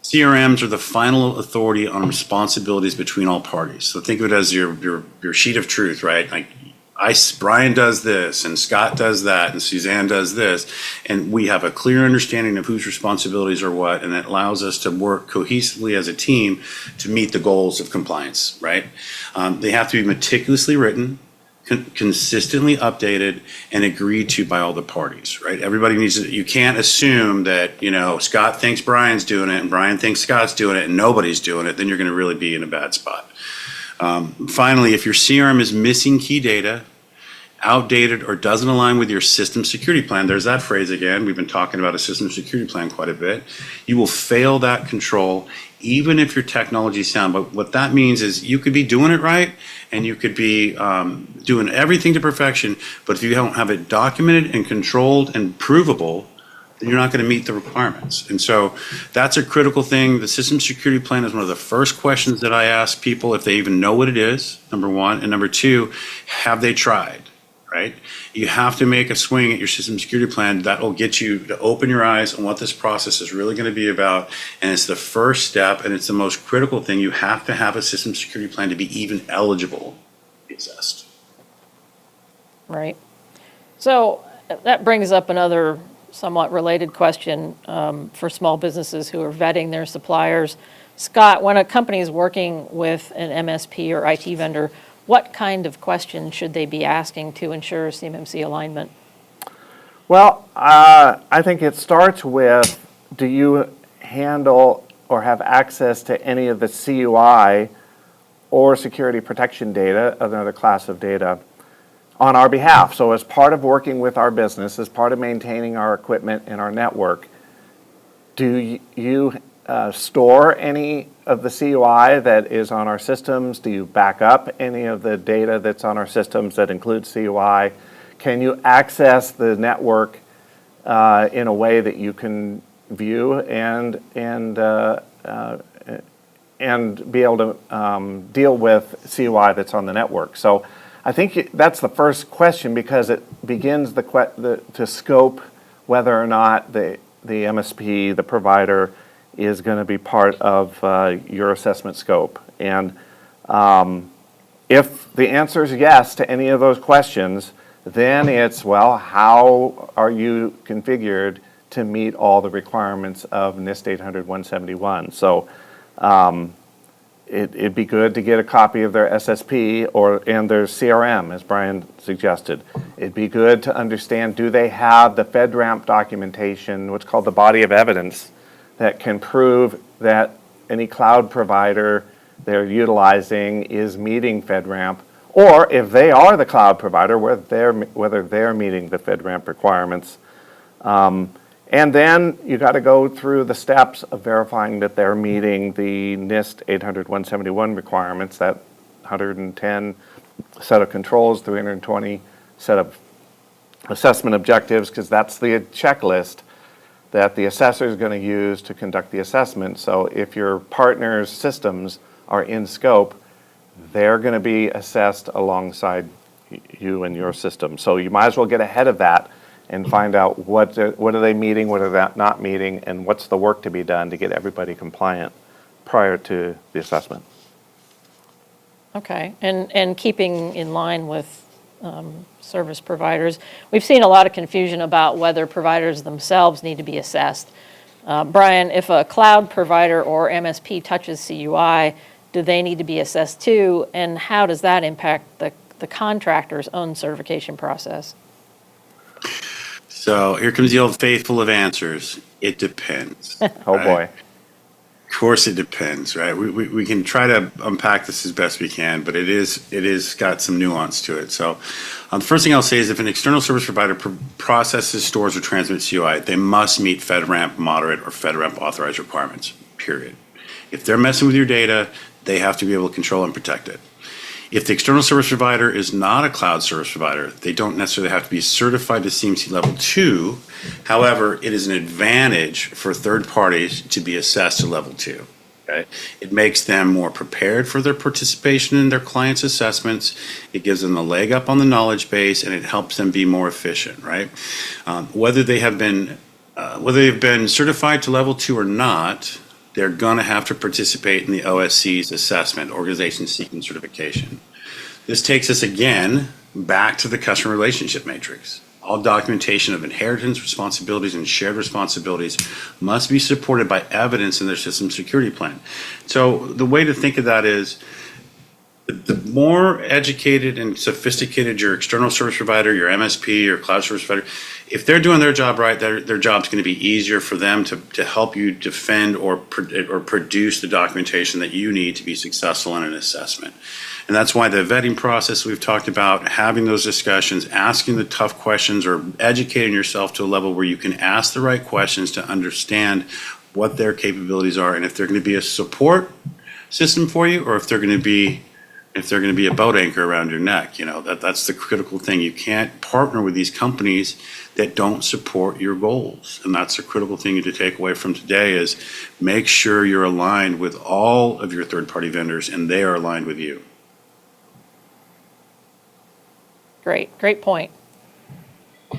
CRMs are the final authority on responsibilities between all parties. So think of it as your sheet of truth, right? Like Brian does this, and Scott does that, and Suzanne does this, and we have a clear understanding of whose responsibilities are what, and it allows us to work cohesively as a team to meet the goals of compliance, right? They have to be meticulously written, consistently updated, and agreed to by all the parties, right? Everybody needs to, you can't assume that, Scott thinks Brian's doing it and Brian thinks Scott's doing it and nobody's doing it, then you're going to really be in a bad spot. Finally, if your CRM is missing key data, outdated, or doesn't align with your system security plan, there's that phrase again, we've been talking about a system security plan quite a bit, you will fail that control even if your technology is sound. But what that means is you could be doing it right and you could be doing everything to perfection, but if you don't have it documented and controlled and provable, then you're not going to meet the requirements. And so that's a critical thing. The system security plan is one of the first questions that I ask people if they even know what it is, number one. And number two, have they tried? Right? You have to make a swing at your system security plan that will get you to open your eyes on what this process is really going to be about. And it's the first step, and it's the most critical thing. You have to have a system security plan to be even eligible to be assessed. Right. So that brings up another somewhat related question for small businesses who are vetting their suppliers. Scott, when a company is working with an MSP or IT vendor, what kind of questions should they be asking to ensure CMMC alignment? Well, I think it starts with, do you handle or have access to any of the CUI or security protection data, another class of data, on our behalf? So as part of working with our business, as part of maintaining our equipment and our network, do you store any of the CUI that is on our systems? Do you back up any of the data that's on our systems that includes CUI? Can you access the network in a way that you can view and be able to deal with CUI that's on the network? So I think that's the first question, because it begins to scope whether or not the MSP, the provider, is going to be part of your assessment scope. And if the answer is yes to any of those questions, then it's, well, how are you configured to meet all the requirements of NIST 800-171? So it'd be good to get a copy of their SSP and their CRM, as Brian suggested. It'd be good to understand, do they have the FedRAMP documentation, what's called the body of evidence, that can prove that any cloud provider they're utilizing is meeting FedRAMP, or if they are the cloud provider, whether they're meeting the FedRAMP requirements. And then you got to go through the steps of verifying that they're meeting the NIST 800-171 requirements, that 110 set of controls, 320 set of assessment objectives, because that's the checklist that the assessor is going to use to conduct the assessment. So if your partner's systems are in scope, they're going to be assessed alongside you and your system. So you might as well get ahead of that and find out what are they meeting, what are they not meeting, and what's the work to be done to get everybody compliant prior to the assessment. Okay, and keeping in line with service providers, we've seen a lot of confusion about whether providers themselves need to be assessed. Brian, if a cloud provider or MSP touches CUI, do they need to be assessed too? And how does that impact the contractor's own certification process? So here comes the old faithful of answers. It depends. Oh boy. Of course it depends, right? We can try to unpack this as best we can, but it is got some nuance to it. So the first thing I'll say is if an external service provider processes, stores, or transmits CUI, they must meet FedRAMP moderate or FedRAMP authorized requirements, period. If they're messing with your data, they have to be able to control and protect it. If the external service provider is not a cloud service provider, they don't necessarily have to be certified to CMC Level 2. However, it is an advantage for third parties to be assessed to Level 2. Okay? It makes them more prepared for their participation in their clients' assessments. It gives them a leg up on the knowledge base, and it helps them be more efficient, right? Whether they've been certified to Level 2 or not, they're going to have to participate in the OSC's assessment, Organization Seeking Certification. This takes us again back to the customer relationship matrix. All documentation of inheritance responsibilities and shared responsibilities must be supported by evidence in their system security plan. So the way to think of that is, the more educated and sophisticated your external service provider, your MSP, your cloud service provider, if they're doing their job right, their job's going to be easier for them to help you defend or produce the documentation that you need to be successful in an assessment. And that's why the vetting process we've talked about, having those discussions, asking the tough questions, or educating yourself to a level where you can ask the right questions to understand what their capabilities are, and if they're going to be a support system for you, or if they're going to be a boat anchor around your neck. That's the critical thing. You can't partner with these companies that don't support your goals. And that's the critical thing to take away from today, is make sure you're aligned with all of your third-party vendors and they are aligned with you. Great point.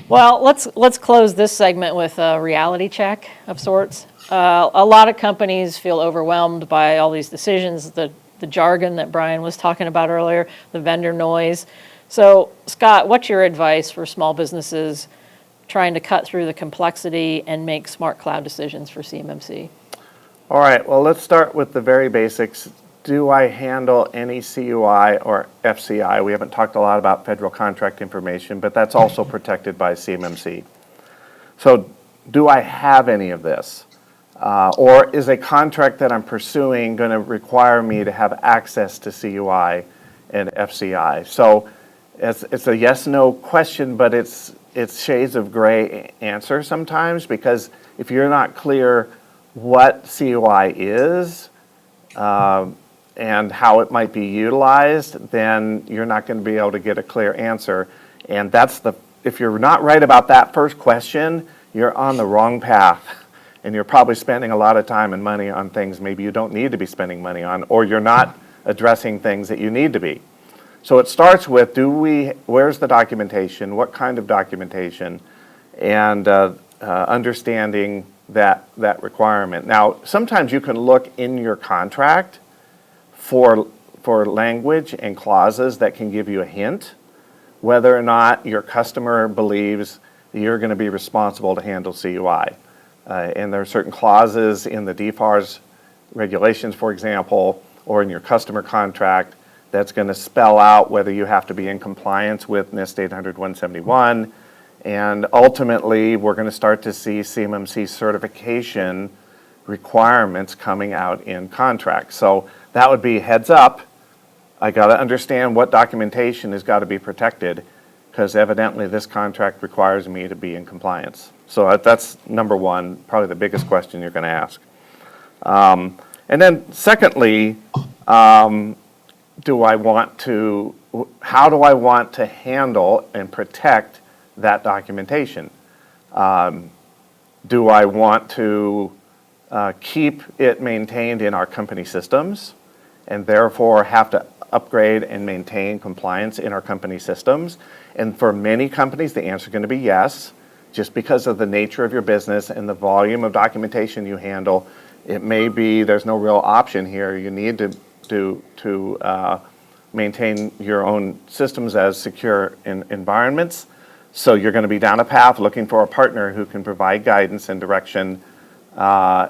Well, let's close this segment with a reality check of sorts. A lot of companies feel overwhelmed by all these decisions, the jargon that Brian was talking about earlier, the vendor noise. So, Scott, what's your advice for small businesses trying to cut through the complexity and make smart cloud decisions for CMMC? All right, well, let's start with the very basics. Do I handle any CUI or FCI? We haven't talked a lot about federal contract information, but that's also protected by CMMC. So do I have any of this? Or is a contract that I'm pursuing going to require me to have access to CUI and FCI? So it's a yes/no question, but it's shades of gray answer sometimes, because if you're not clear what CUI is and how it might be utilized, then you're not going to be able to get a clear answer. And if you're not right about that first question, you're on the wrong path. And you're probably spending a lot of time and money on things maybe you don't need to be spending money on, or you're not addressing things that you need to be. So it starts with, where's the documentation, what kind of documentation, and understanding that requirement. Now, sometimes you can look in your contract for language and clauses that can give you a hint whether or not your customer believes you're going to be responsible to handle CUI. And there are certain clauses in the DFARS regulations, for example, or in your customer contract that's going to spell out whether you have to be in compliance with NIST 800-171. And ultimately, we're going to start to see CMMC certification requirements coming out in contracts. So that would be heads up. I got to understand what documentation has got to be protected, because evidently this contract requires me to be in compliance. So that's number one, probably the biggest question you're going to ask. And then secondly, how do I want to handle and protect that documentation? Do I want to keep it maintained in our company systems and therefore have to upgrade and maintain compliance in our company systems? And for many companies, the answer is going to be yes, just because of the nature of your business and the volume of documentation you handle. It may be there's no real option here. You need to maintain your own systems as secure environments. So you're going to be down a path looking for a partner who can provide guidance and direction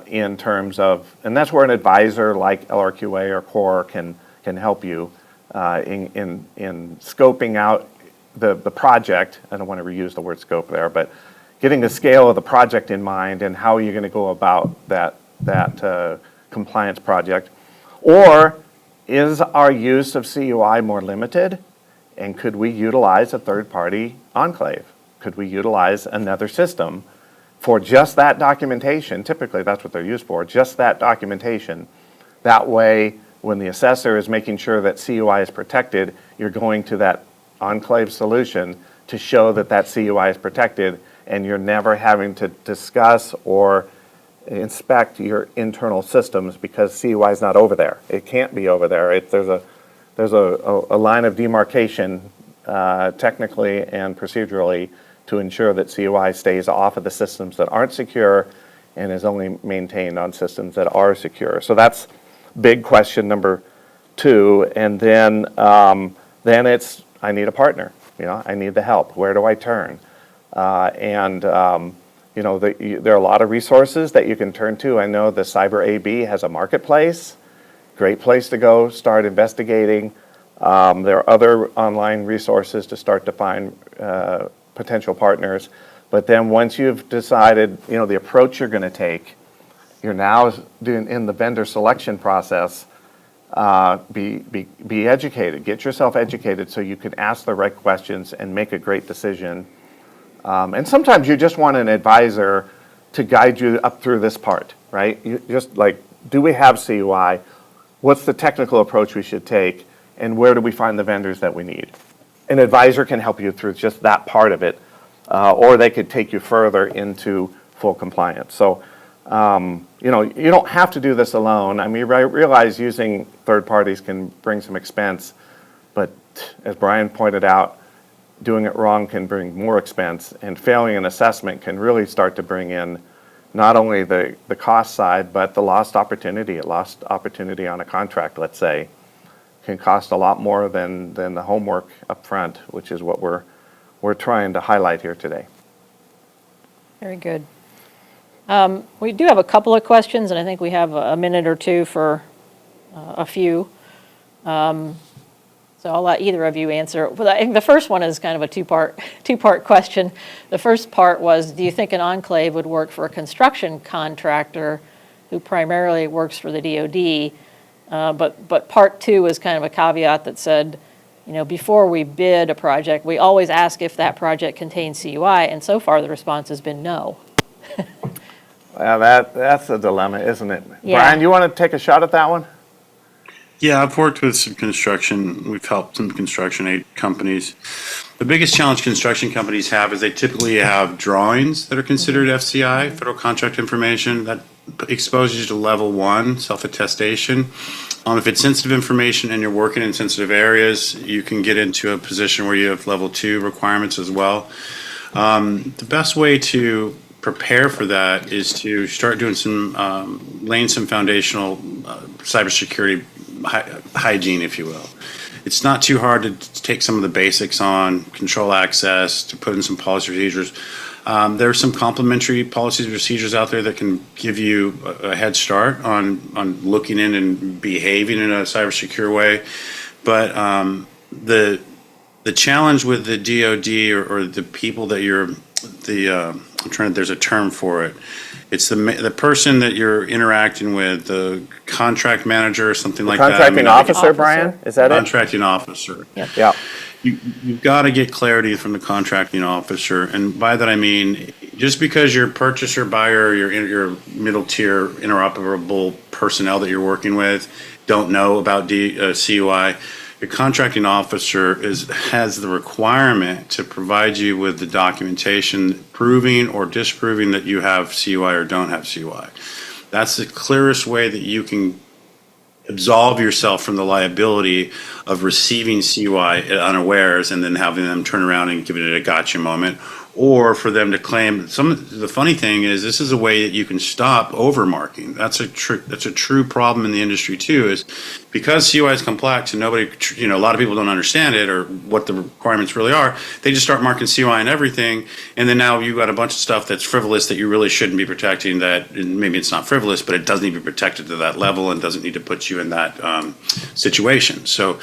in terms of, and that's where an advisor like LRQA or CORE can help you in scoping out the project. I don't want to reuse the word scope there, but getting the scale of the project in mind and how you're going to go about that compliance project. Or is our use of CUI more limited? And could we utilize a third-party enclave? Could we utilize another system for just that documentation? Typically, that's what they're used for, just that documentation. That way, when the assessor is making sure that CUI is protected, you're going to that enclave solution to show that that CUI is protected, and you're never having to discuss or inspect your internal systems because CUI is not over there. It can't be over there. There's a line of demarcation technically and procedurally to ensure that CUI stays off of the systems that aren't secure and is only maintained on systems that are secure. So that's big question number 2. And then it's, I need a partner. I need the help. Where do I turn? There are a lot of resources that you can turn to. I know the Cyber AB has a marketplace. Great place to go, start investigating. There are other online resources to start to find potential partners. But then once you've decided, the approach you're going to take, you're now in the vendor selection process. Be educated. Get yourself educated so you can ask the right questions and make a great decision. And sometimes you just want an advisor to guide you up through this part, right? You just do we have CUI? What's the technical approach we should take? And where do we find the vendors that we need? An advisor can help you through just that part of it, or they could take you further into full compliance. So, you don't have to do this alone. I mean, I realize using third parties can bring some expense, but as Brian pointed out, doing it wrong can bring more expense, and failing an assessment can really start to bring in not only the cost side, but the lost opportunity. A lost opportunity on a contract, let's say, can cost a lot more than the homework up front, which is what we're trying to highlight here today. Very good. We do have a couple of questions, and I think we have a minute or two for a few. So I'll let either of you answer. But I think the first one is kind of a two-part question. The first part was, do you think an enclave would work for a construction contractor who primarily works for the DoD? But part 2 is kind of a caveat that said, before we bid a project, we always ask if that project contains CUI, and so far the response has been no. Well, that's a dilemma, isn't it? Yeah. Brian, you want to take a shot at that one? Yeah, I've worked with some construction. We've helped some construction aid companies. The biggest challenge construction companies have is they typically have drawings that are considered FCI, Federal Contract Information, that exposes you to level 1, self-attestation. If it's sensitive information and you're working in sensitive areas, you can get into a position where you have level 2 requirements as well. The best way to prepare for that is to start doing laying some foundational cybersecurity hygiene, if you will. It's not too hard to take some of the basics on control access, to put in some policy procedures. There are some complementary policies and procedures out there that can give you a head start on looking in and behaving in a cybersecure way. But the challenge with the DoD or the people that there's a term for it. It's the person that you're interacting with, the contract manager or something like that. Contracting officer, Brian? Is that it? Contracting officer. Yeah. You've got to get clarity from the contracting officer. And by that I mean, just because your purchaser, buyer, your middle tier interoperable personnel that you're working with don't know about CUI, your contracting officer has the requirement to provide you with the documentation proving or disproving that you have CUI or don't have CUI. That's the clearest way that you can absolve yourself from the liability of receiving CUI at unawares and then having them turn around and giving it a gotcha moment, or for them to claim the funny thing is this is a way that you can stop overmarking. That's a true problem in the industry too, is because CUI is complex and a lot of people don't understand it or what the requirements really are, they just start marking CUI and everything, and then now you've got a bunch of stuff that's frivolous that you really shouldn't be protecting, that maybe it's not frivolous, but it doesn't need to be protected to that level and doesn't need to put you in that situation. So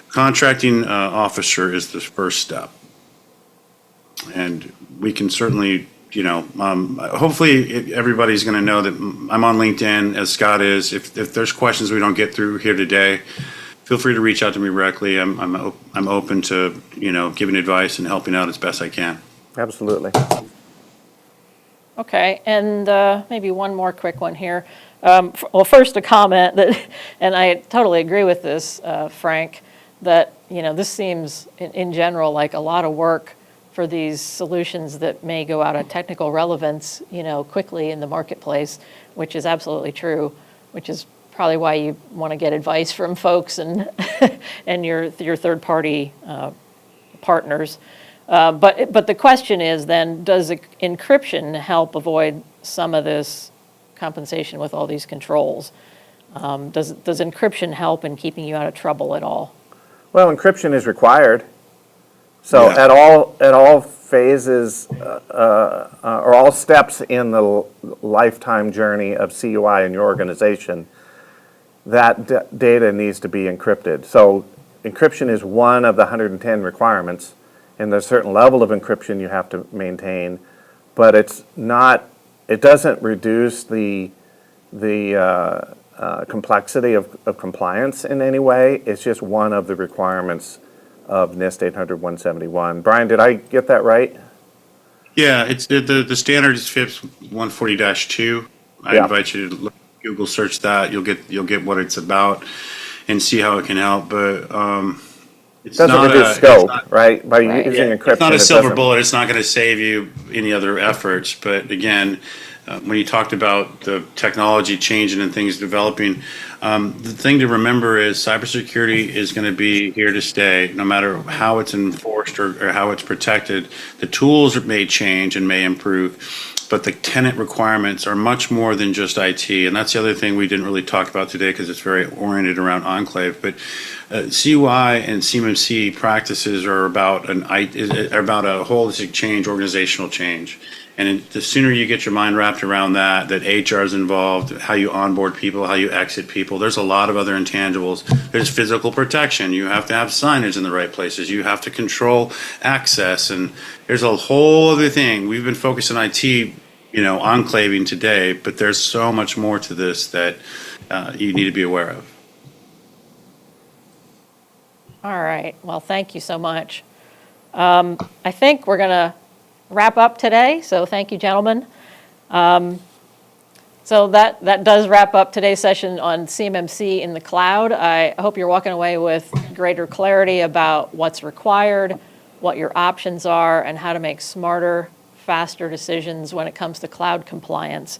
contracting officer is the first step. And we can certainly, hopefully everybody's going to know that I'm on LinkedIn, as Scott is. If there's questions we don't get through here today, feel free to reach out to me directly. I'm open to, giving advice and helping out as best I can. Absolutely. Okay, and maybe one more quick one here. Well, first a comment that, and I totally agree with this, Frank, that, this seems in general like a lot of work for these solutions that may go out of technical relevance, quickly in the marketplace, which is absolutely true, which is probably why you want to get advice from folks and and your third-party partners. But the question is then, does encryption help avoid some of this compensation with all these controls? Does encryption help in keeping you out of trouble at all? Well, encryption is required. So Yeah. at all phases or all steps in the lifetime journey of CUI in your organization, that data needs to be encrypted. So encryption is one of the 110 requirements, and there's a certain level of encryption you have to maintain, but it doesn't reduce the complexity of compliance in any way. It's just one of the requirements of NIST 800-171. Brian, did I get that right? Yeah, it's the standard is FIPS 140-2. I Yeah. invite you to Google search that. You'll get what it's about and see how it can help. But it's Doesn't not reduce a, scope, it's not, right? By Right. using yeah, encryption, it's not a it silver doesn't- bullet. It's not going to save you any other efforts. But again, when you talked about the technology changing and things developing, the thing to remember is cybersecurity is going to be here to stay, no matter how it's enforced or how it's protected. The tools may change and may improve, but the tenant requirements are much more than just IT. And that's the other thing we didn't really talk about today because it's very oriented around Enclave. But CUI and CMMC practices are about a holistic change, organizational change. And the sooner you get your mind wrapped around that HR is involved, how you onboard people, how you exit people, there's a lot of other intangibles. There's physical protection. You have to have signage in the right places. You have to control access. And there's a whole other thing. We've been focused on IT, enclaving today, but there's so much more to this that you need to be aware of. All right, well, thank you so much. I think we're going to wrap up today, so thank you, gentlemen. So that does wrap up today's session on CMMC in the cloud. I hope you're walking away with greater clarity about what's required, what your options are, and how to make smarter, faster decisions when it comes to cloud compliance.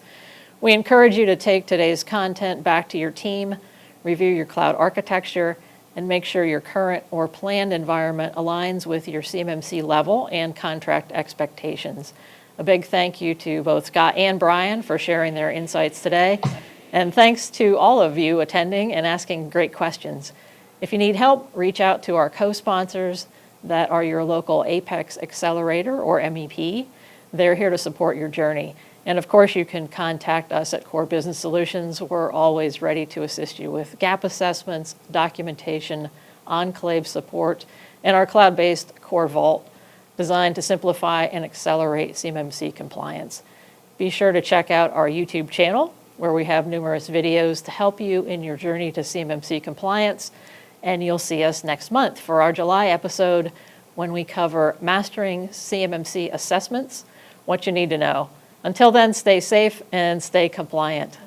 We encourage you to take today's content back to your team, review your cloud architecture, and make sure your current or planned environment aligns with your CMMC level and contract expectations. A big thank you to both Scott and Brian for sharing their insights today. And thanks to all of you attending and asking great questions. If you need help, reach out to our co-sponsors that are your local Apex Accelerator or MEP. They're here to support your journey. And of course, you can contact us at Core Business Solutions. We're always ready to assist you with gap assessments, documentation, Enclave support, and our cloud-based Core Vault, designed to simplify and accelerate CMMC compliance. Be sure to check out our YouTube channel, where we have numerous videos to help you in your journey to CMMC compliance. And you'll see us next month for our July episode, when we cover mastering CMMC assessments, what you need to know. Until then, stay safe and stay compliant.